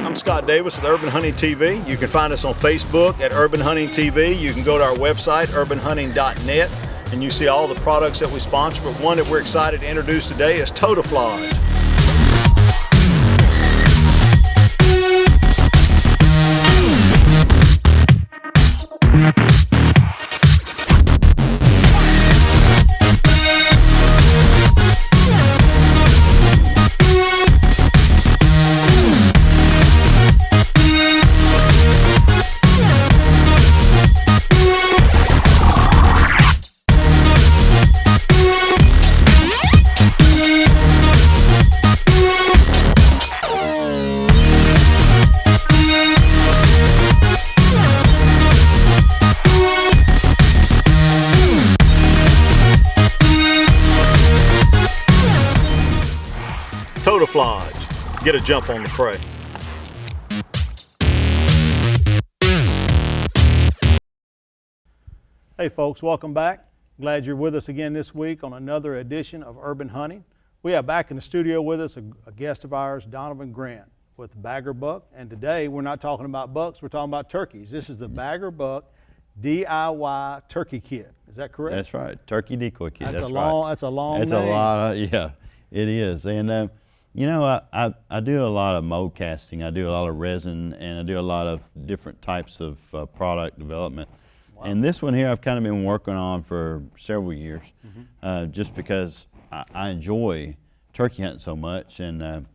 I'm Scott Davis with Urban Hunting TV. You can find us on Facebook at Urban Hunting TV. You can go to our website, urbanhunting.net, and you see all the products that we sponsor. But one that we're excited to introduce today is Totaflage. Totaflage. Get a jump on the prey. Hey folks, welcome back. Glad you're with us again this week on another edition of Urban Hunting. We have back in the studio with us a guest of ours, Donovan Grant with Bagger Buck. And today we're not talking about bucks, we're talking about turkeys. This is the Bagger Buck DIY turkey kit. Is that correct? That's right. Turkey decoy kit. That's a long name. It's a lot of, yeah, it is. And you know, I do a lot of mold casting. I do a lot of resin, and I do a lot of different types of product development. Wow. And this one here I've kind of been working on for several years, just because I enjoy turkey hunting so much, and you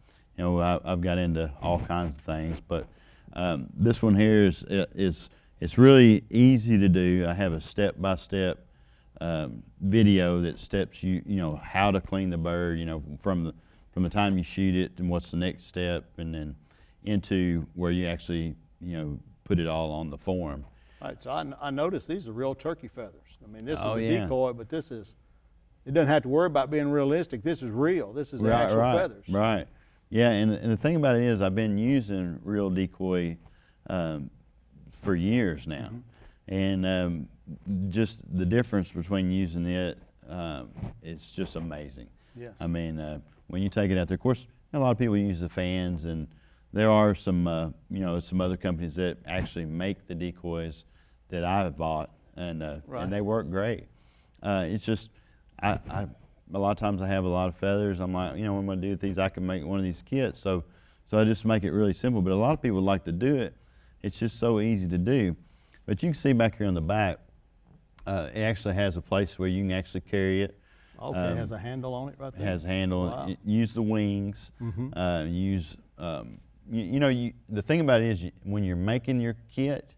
know, I've got into all kinds of things. But this one here is it's really easy to do. I have a step-by-step video that steps you know how to clean the bird, you know, from the time you shoot it and what's the next step, and then into where you actually, you know, put it all on the form. All right, so I noticed these are real turkey feathers. I mean, this is a decoy, but it doesn't have to worry about being realistic. This is real. This is the actual feathers. Right. Yeah, and the thing about it is I've been using real decoy for years now. And just the difference between using it, it's just amazing. Yes. I mean, when you take it out there, of course, a lot of people use the fans, and there are some, you know, some other companies that actually make the decoys that I've bought, and they work great. It's just, a lot of times I have a lot of feathers. I'm like, you know, what I'm going to do with these? I can make one of these kits. So I just make it really simple. But a lot of people like to do it. It's just so easy to do. But you can see back here on the back, it actually has a place where you can actually carry it. Okay, it has a handle on it right there? It has a handle. Wow. Use the wings. Use, you know, the thing about it is when you're making your kit,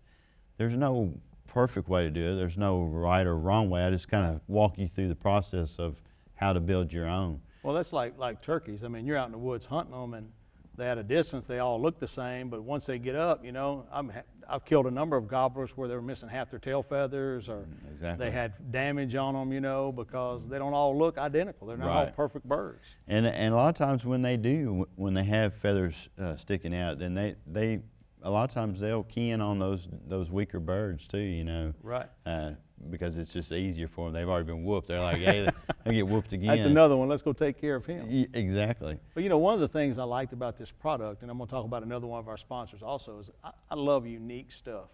there's no perfect way to do it. There's no right or wrong way. I just kind of walk you through the process of how to build your own. Well, that's like turkeys. I mean, you're out in the woods hunting them, and they at a distance, they all look the same, but once they get up, you know, I've killed a number of gobblers where they were missing half their tail feathers, or they had damage on them, you know, because they don't all look identical. They're not all perfect birds. And a lot of times when they have feathers sticking out, then they a lot of times they'll key in on those weaker birds too, you know. Right. Because it's just easier for them. They've already been whooped. They're like, hey, they'll get whooped again. That's another one. Let's go take care of him. Exactly. But you know, one of the things I liked about this product, and I'm going to talk about another one of our sponsors also, is I love unique stuff.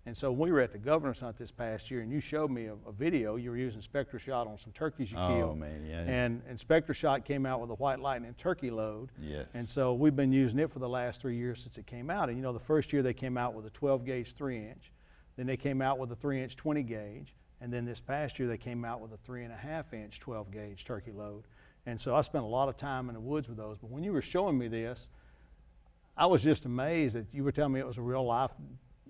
And so we were at the governor's hunt this past year, and you showed me a video. You were using Spectre Shot on some turkeys you killed. Oh man, yeah. And Spectre Shot came out with a White Lightning turkey load. Yes. And so we've been using it for the last 3 years since it came out. And you know, the first year they came out with a 12 gauge 3-inch. Then they came out with a 3-inch 20 gauge. And then this past year they came out with a 3.5-inch 12 gauge turkey load. And so I spent a lot of time in the woods with those. But when you were showing me this, I was just amazed that you were telling me it was a real life.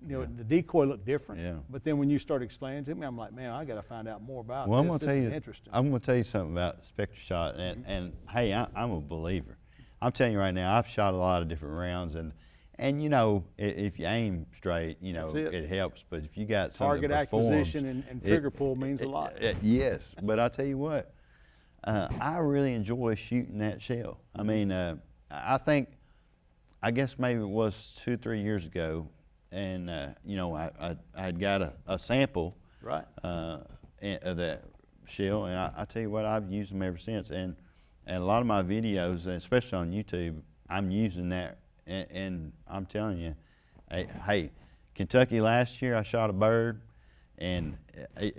You know, the decoy looked different. Yeah. But then when you started explaining to me, I'm like, man, I got to find out more about this. This is interesting. I'm going to tell you something about Spectre Shot. And hey, I'm a believer. I'm telling you right now, I've shot a lot of different rounds, and you know, if you aim straight, you know, it helps. But if you got something target acquisition and trigger pull means a lot. Yes, but I tell you what, I really enjoy shooting that shell. I mean, I guess maybe it was 2 or 3 years ago, and you know, I had got a sample of that shell, and I tell you what, I've used them ever since. And And a lot of my videos, especially on YouTube, I'm using that, and I'm telling you, hey, Kentucky last year I shot a bird, and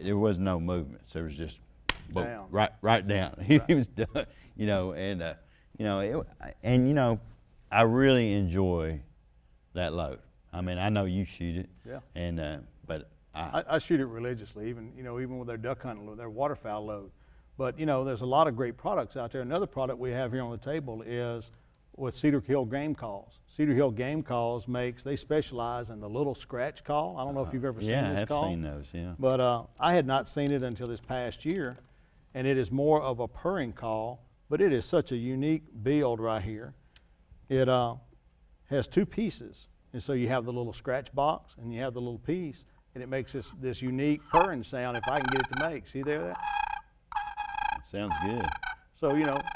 there was no movements. There was just boom, Down. right down. He was done, you know, and I really enjoy that load. I mean, I know you shoot it, Yeah. and but I shoot it religiously, even with their duck hunting load, their waterfowl load. But there's a lot of great products out there. Another product we have here on the table is with Cedar Hill Game Calls. Cedar Hill Game Calls they specialize in the little scratch call. I don't know if you've ever seen this call. Yeah, I've seen those, yeah. But I had not seen it until this past year, and it is more of a purring call, but it is such a unique build right here. It has two pieces, and so you have the little scratch box, and you have the little piece, and it makes this unique purring sound if I can get it to make. See there? Sounds good. So,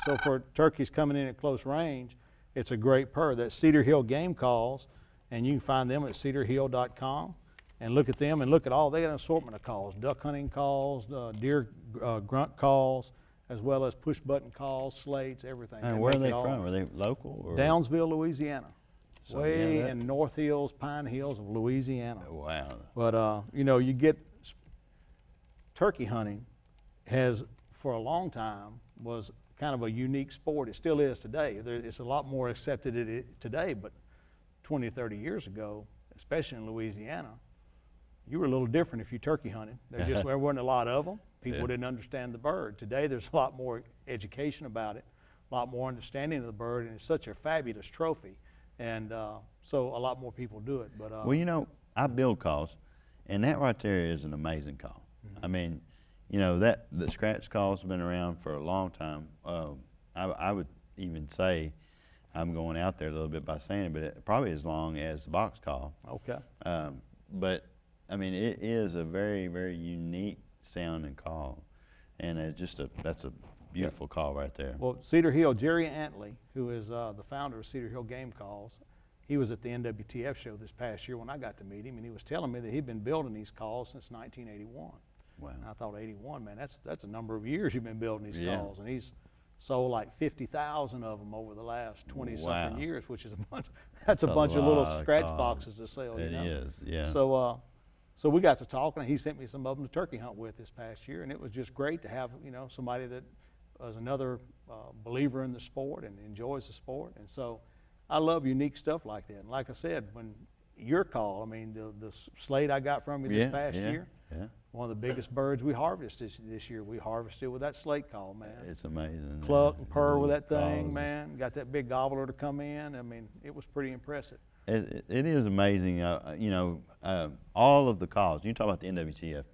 so for turkeys coming in at close range, it's a great purr. That's Cedar Hill Game Calls, and you can find them at cedarhill.com and look at them and look at they got an assortment of calls, duck hunting calls, deer grunt calls, as well as push button calls, slates, everything. And where are they from? Are they local? Or? Downsville, Louisiana. So, Way in North Hills, Pine Hills of Louisiana. Wow. But, you get turkey hunting has, for a long time, was kind of a unique sport. It still is today. It's a lot more accepted today, but 20, 30 years ago, especially in Louisiana, you were a little different if you turkey hunted. There wasn't a lot of them. People didn't understand the bird. Today, there's a lot more education about it, a lot more understanding of the bird, and it's such a fabulous trophy. And so a lot more people do it. But well, I build calls, and that right there is an amazing call. I mean, the scratch calls have been around for a long time. I would even say, I'm going out there a little bit by saying it, but probably as long as the box call. Okay. But I mean, it is a very, very unique sound and call, and that's a beautiful call right there. Well, Cedar Hill, Jerry Antley, who is the founder of Cedar Hill Game Calls, he was at the NWTF show this past year when I got to meet him, and he was telling me that he'd been building these calls since 1981. Wow. And I thought, 81, man, that's a number of years you've been building these calls, and he's sold like 50,000 of them over the last 20-something years, which is a bunch. That's a bunch of little scratch boxes to sell. It is, yeah. So we got to talking, and he sent me some of them to turkey hunt with this past year, and it was just great to have somebody that was another believer in the sport and enjoys the sport. And so I love unique stuff like that. And like I said, when your call, I mean, the slate I got from you this past year, one of the biggest birds we harvested this year. We harvested with that slate call, man. It's amazing. Pluck and purr with that thing, man. Got that big gobbler to come in. I mean, it was pretty impressive. It is amazing. All of the calls, you talk about the NWTF,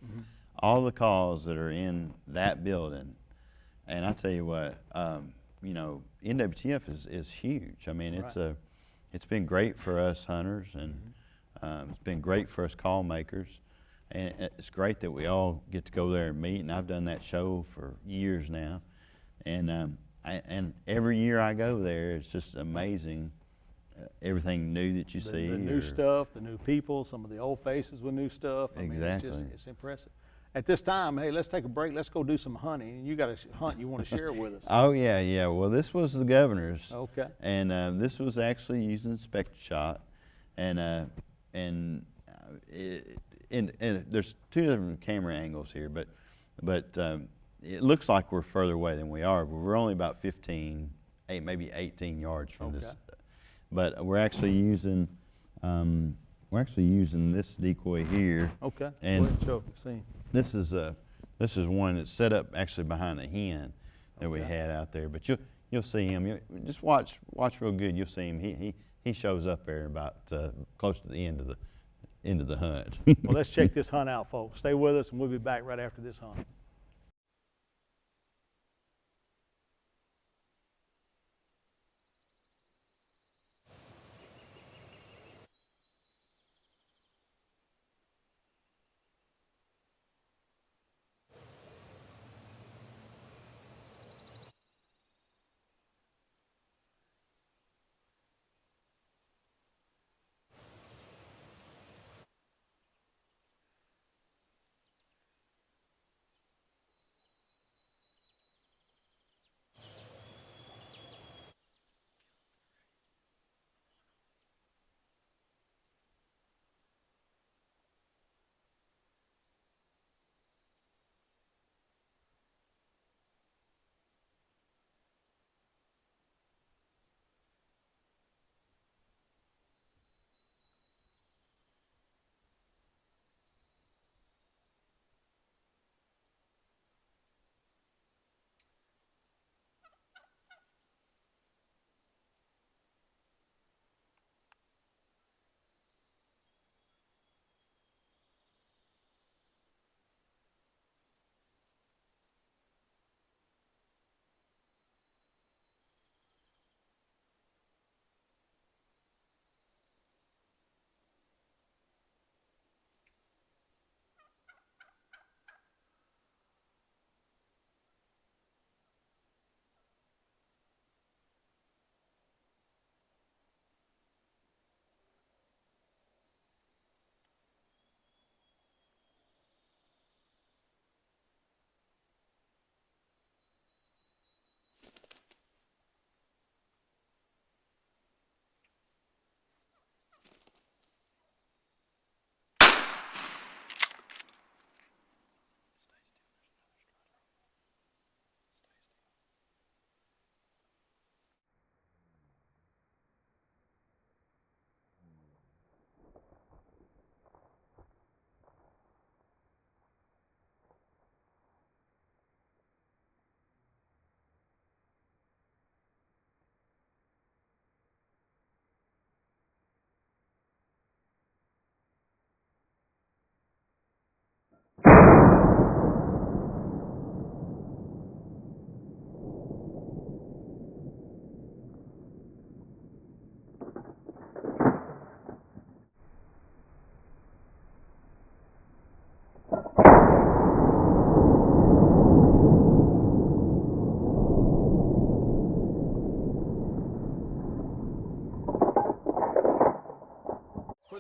all the calls that are in that building, and I tell you what, NWTF is huge. I mean, it's been great for us hunters, and it's been great for us call makers. And it's great that we all get to go there and meet, and I've done that show for years now. And every year I go there, it's just amazing, everything new that you see. The new stuff, the new people, some of the old faces with new stuff. I mean, it's impressive. At this time, hey, let's take a break. Let's go do some hunting. And you got a hunt you want to share with us. Oh, yeah. Well, this was the governor's. Okay. And this was actually using a spectre shot. And there's two different camera angles here, but it looks like we're further away than we are. But we're only about 15, maybe 18 yards from this. But we're actually using this decoy here. Okay. And go ahead and show, see. This is one that's set up actually behind a hen that we had out there. But you'll see him. Just watch real good. You'll see him. He shows up there about close to the end of the hunt. Well, let's check this hunt out, folks. Stay with us, and we'll be back right after this hunt.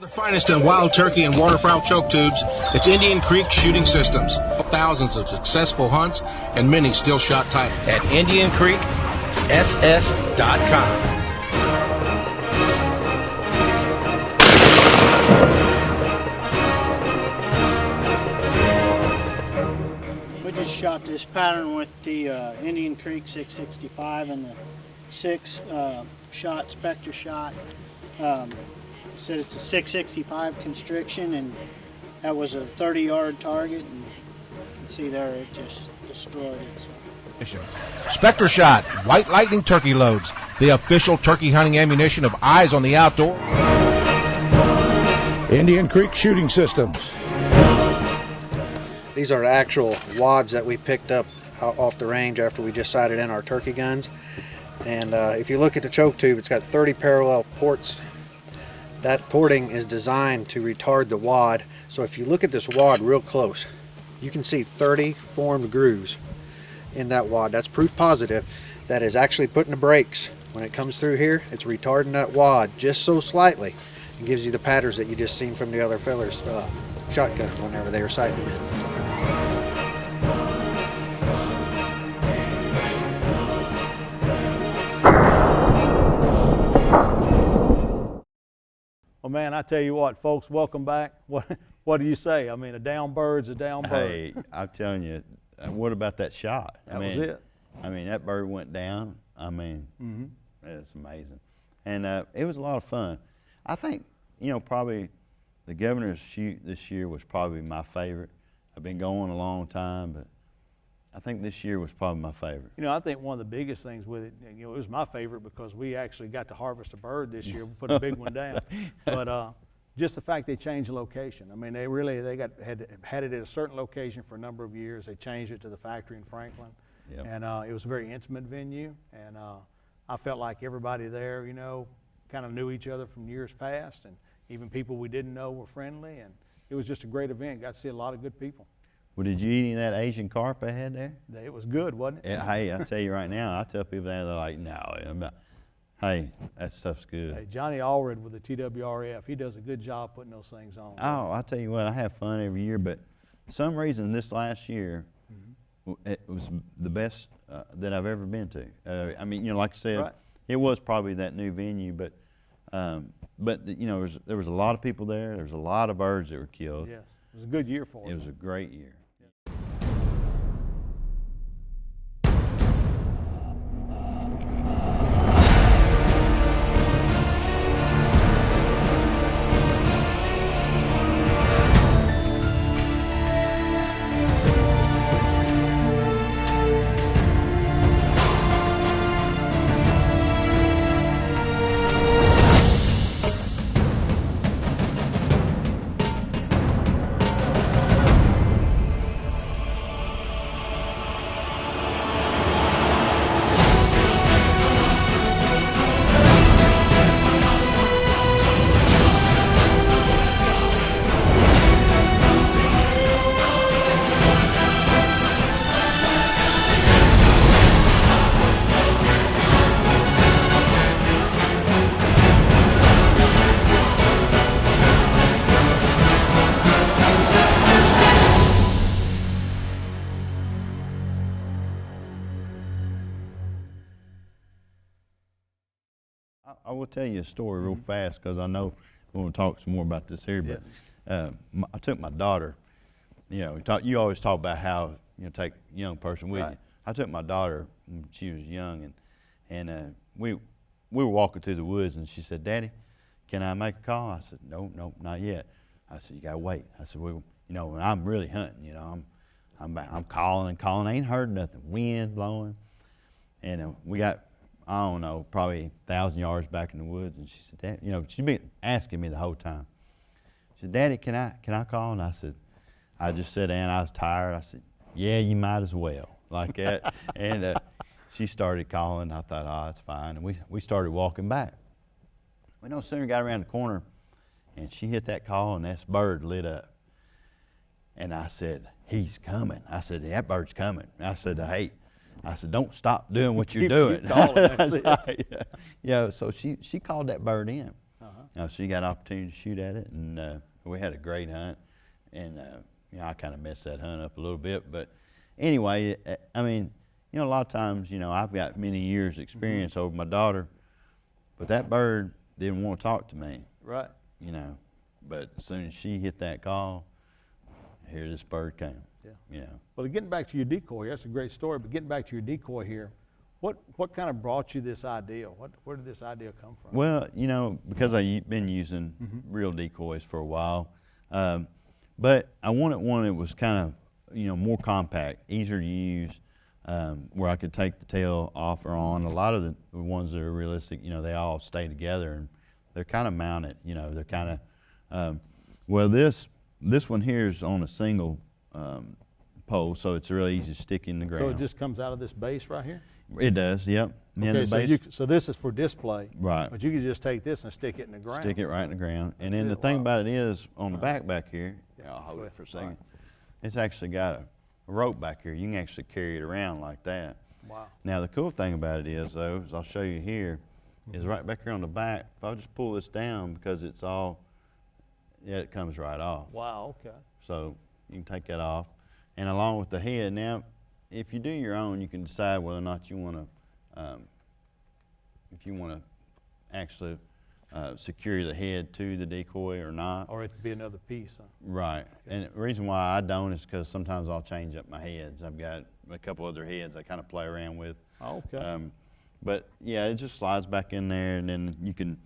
The finest in wild turkey and waterfowl choke tubes, it's Indian Creek Shooting Systems. Thousands of successful hunts and many still shot tight at IndianCreekSS.com. We just shot this pattern with the Indian Creek 665 and the 6-shot Spectre shot. Said it's a 665 constriction, and that was a 30-yard target, and you can see there it just destroyed it. Spectre Shot, White Lightning turkey loads, the official turkey hunting ammunition of Eyes on the Outdoor. Indian Creek Shooting Systems. These are actual wads that we picked up off the range after we just sighted in our turkey guns. And if you look at the choke tube, it's got 30 parallel ports. That porting is designed to retard the wad. So if you look at this wad real close, you can see 30 formed grooves in that wad. That's proof positive that is actually putting the brakes. When it comes through here, it's retarding that wad just so slightly. It gives you the patterns that you just seen from the other fellas' shotgun whenever they were sighting it. Well, man, I tell you what, folks, welcome back. What do you say? I mean, a down bird's a down bird. Hey, I'm telling you, what about that shot? That was it. I mean, that bird went down. I mean, it's amazing. And it was a lot of fun. I think, probably the governor's shoot this year was probably my favorite. I've been going a long time, but I think this year was probably my favorite. I think one of the biggest things with it, it was my favorite because we actually got to harvest a bird this year. We put a big one down. But just the fact they changed the location. I mean, they had it at a certain location for a number of years. They changed it to the factory in Franklin. Yep. And it was a very intimate venue. And I felt like everybody there, kind of knew each other from years past. And even people we didn't know were friendly. And it was just a great event. Got to see a lot of good people. Well, did you eat any of that Asian carp I had there? It was good, wasn't it? Hey, I tell you right now, I tell people that, they're like, no. Hey, that stuff's good. Hey, Johnny Allred with the TWRF, he does a good job putting those things on. Oh, I tell you what, I have fun every year, but for some reason this last year, it was the best that I've ever been to. I mean, like I said, it was probably that new venue, but there was a lot of people there. There was a lot of birds that were killed. Yes, it was a good year for it. It was a great year. I will tell you a story real fast because I know we're going to talk some more about this here. But I took my daughter. You always talk about how take a young person with you. I took my daughter when she was young, and we were walking through the woods, and she said, "Daddy, can I make a call?" I said, "No, not yet." I said, "You gotta wait." I said, "When I'm really hunting, I'm calling. I ain't heard nothing. Wind blowing, and we got." I don't know, probably 1,000 yards back in the woods, and she said, "Dad," she'd been asking me the whole time. She said, "Daddy, can I call?" And I said, I just sat down. I was tired. I said, "Yeah, you might as well," like that. And she started calling. I thought, "Oh, it's fine." And we started walking back. We no sooner got around the corner, and she hit that call, and that bird lit up. And I said, "He's coming." I said, "That bird's coming." I said, "Hey." I said, "Don't stop doing what you're doing." Keep calling, that's it. Yeah, so she called that bird in. she got an opportunity to shoot at it, and we had a great hunt. And I kind of messed that hunt up a little bit, but anyway, I mean, a lot of times, I've got many years' experience over my daughter, but that bird didn't want to talk to me. Right. But as soon as she hit that call, here this bird came. Yeah. Well, getting back to your decoy, that's a great story, but getting back to your decoy here, what kind of brought you this idea? Where did this idea come from? Well, because I've been using real decoys for a while, but I wanted one that was kind of, more compact, easier to use, where I could take the tail off or on. A lot of the ones that are realistic, they all stay together and they're kind of mounted, they're kind of, well, this one here is on a single pole, so it's really easy to stick in the ground. So it just comes out of this base right here? It does, yep. Okay, so this is for display. Right. But you can just take this and stick it in the ground. Stick it right in the ground. And then the it. thing Wow. about it is, on the back here, I'll hold it for a second. It's actually got a rope back here. You can actually carry it around like that. Wow. Now the cool thing about it is, though, is I'll show you here, is right back here on the back, if I just pull this down, because it's all, it comes right off. Wow, okay. So you can take that off. And along with the head, now, if you do your own, you can decide whether or not you want to, if you want to actually secure the head to the decoy or not. Or it could be another piece, huh? Right. And the reason why I don't is because sometimes I'll change up my heads. I've got a couple other heads I kind of play around with. Oh, okay. But yeah, it just slides back in there, and then you can,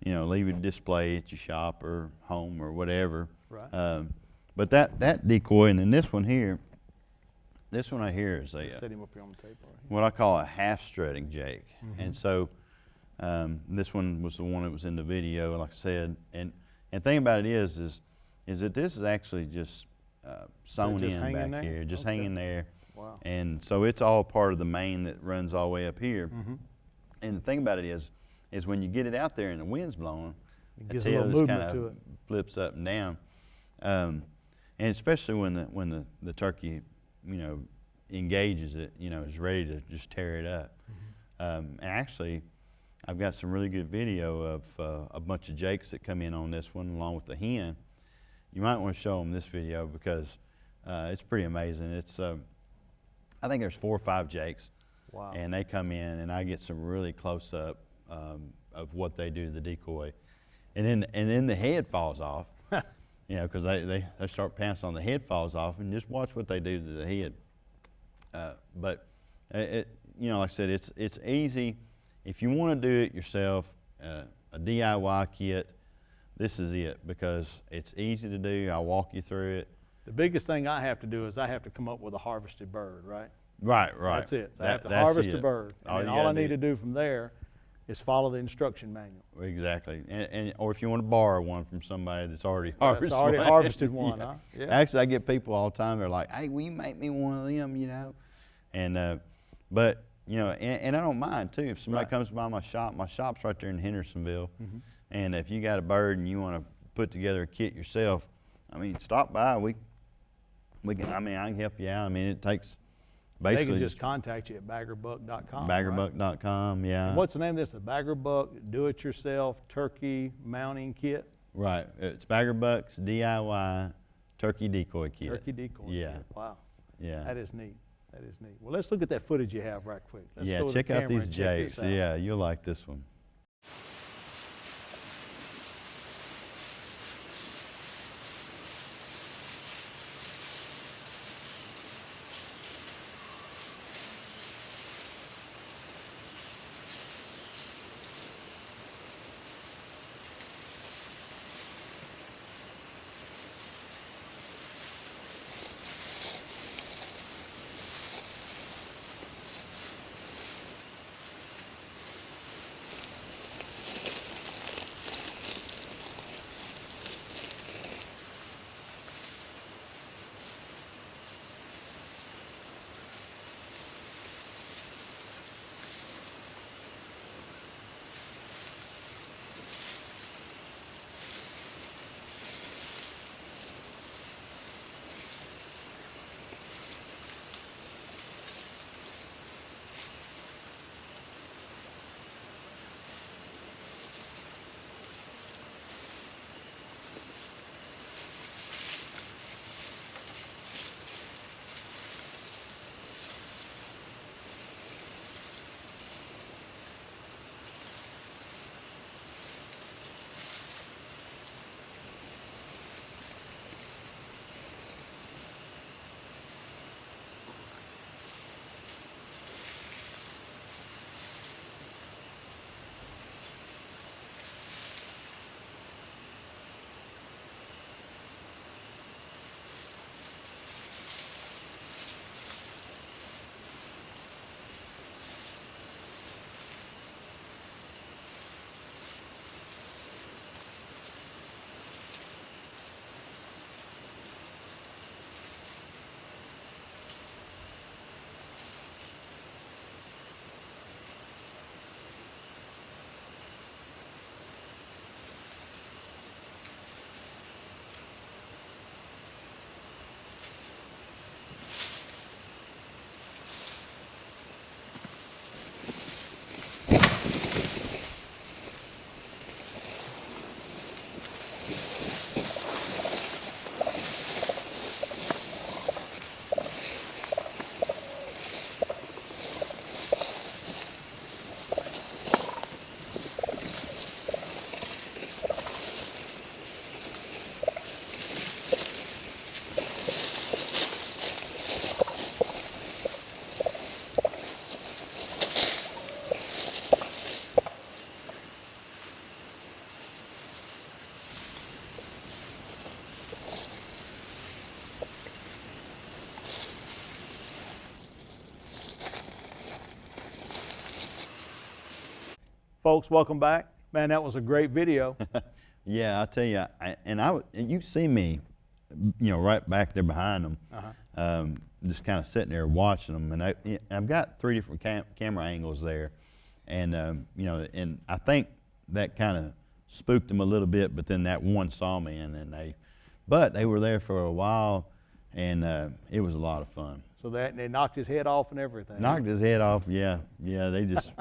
leave it display at your shop or home or whatever. Right. But that decoy, and then this one here, this one right here is a Set him up here on the table right here. what I call a half strutting Jake. And so this one was the one that was in the video, like I said. And the thing about it is that this is actually just sewn just in hanging back there? here, just Okay. hanging there. Wow. And so it's all part of the mane that runs all the way up here. And the thing about it is when you get it out there and the wind's blowing, It the gives a tail little just movement kind to of it. flips up and down. And especially when the turkey, engages it, is ready to just tear it up. And actually, I've got some really good video of a bunch of jakes that come in on this one along with the hen. You might want to show them this video because it's pretty amazing. It's I think there's 4 or 5 jakes. Wow. And they come in and I get some really close up of what they do to the decoy. And then the head falls off. Because they start pouncing on the head, falls off, and just watch what they do to the head. But like I said, it's easy. If you want to do it yourself, a DIY kit, this is it, because it's easy to do. I'll walk you through it. The biggest thing I have to do is I have to come up with a harvested bird, right? Right. That's it. So I have to That's harvest it. a bird. All And you then all I gotta need to do from there is follow the instruction manual. Exactly. Or if you want to borrow one from somebody that's already harvested That's already one. harvested one, Yeah. huh? Yeah. Actually, I get people all the time, they're like, hey, will you make me one of them, And, but, and I don't mind, too. If somebody Right. comes by my shop's right there in Hendersonville, and if you got a bird and you want to put together a kit yourself, stop by. We can, I can help you out. It takes basically They can just contact you at baggerbuck.com. baggerbuck.com, yeah. And what's the name of this? The Baggerbuck Do-It-Yourself Turkey Mounting Kit? Right. It's Baggerbuck's DIY Turkey Decoy Kit. Turkey Decoy Yeah. Kit. Wow. Yeah. That is neat. That is neat. Well, let's look at that footage you have right quick. Let's Yeah, go to the check out camera these and check this jakes. out. Yeah, you'll like this one. Folks, welcome back. Man, that was a great video. Yeah, I tell you, and you see me, you know, right back there behind them, just kind of sitting there watching them, and I've got 3 different camera angles there, and you know, and I think that kind of spooked them a little bit, but then that one saw me, and then but they were there for a while, and it was a lot of fun. So they knocked his head off and everything. Knocked his head off, yeah. They just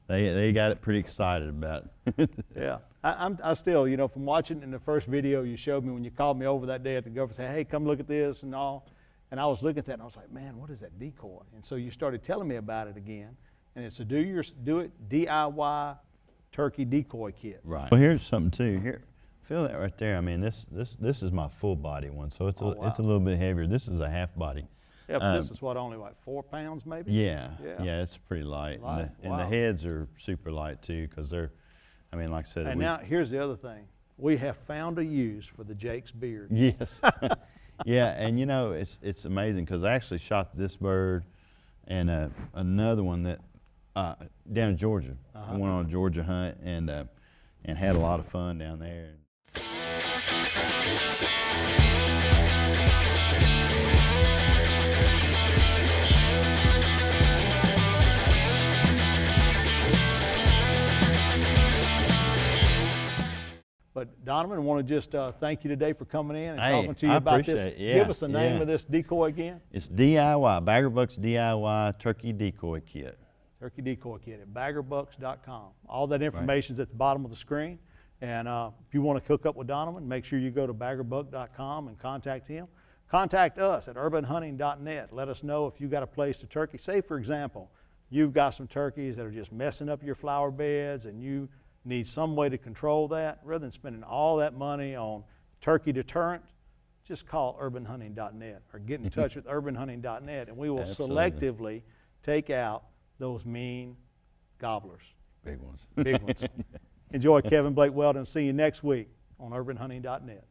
they got it pretty excited about it. Yeah, I still, you know, from watching in the first video you showed me when you called me over that day at the government, say, hey, come look at this and all, and I was looking at that and I was like, man, what is that decoy? And so you started telling me about it again, and it's a do it DIY turkey decoy kit. Right. Well, here's something too. Here, feel that right there. I mean, this is my full body one, so it's it's a little bit heavier. This is a half body. Yeah, but this is what, only like 4 pounds maybe? Yeah, it's pretty light. And the heads are super light too, because they're, I mean, like I said. And now here's the other thing. We have found a use for the Jake's beard. Yes. Yeah, and you know, it's amazing, because I actually shot this bird and another one that down in Georgia. I went on a Georgia hunt and had a lot of fun down there. But Donovan, I want to just thank you today for coming in and Hey, talking to you I about appreciate this. it. Yeah, Give us the name yeah. of this decoy again. It's DIY, Bagger Bucks DIY Turkey Decoy Kit. Turkey decoy kit at baggerbucks.com. All that information is at the bottom of the screen. And if you want to hook up with Donovan, make sure you go to baggerbuck.com and contact him. Contact us at urbanhunting.net. Let us know if you've got a place to turkey. Say, for example, you've got some turkeys that are just messing up your flower beds and you need some way to control that. Rather than spending all that money on turkey deterrent, just call urbanhunting.net or get in touch with urbanhunting.net, and we will selectively take out those mean gobblers. Big ones. Big ones. Enjoy Kevin Blake Weldon. See you next week on urbanhunting.net.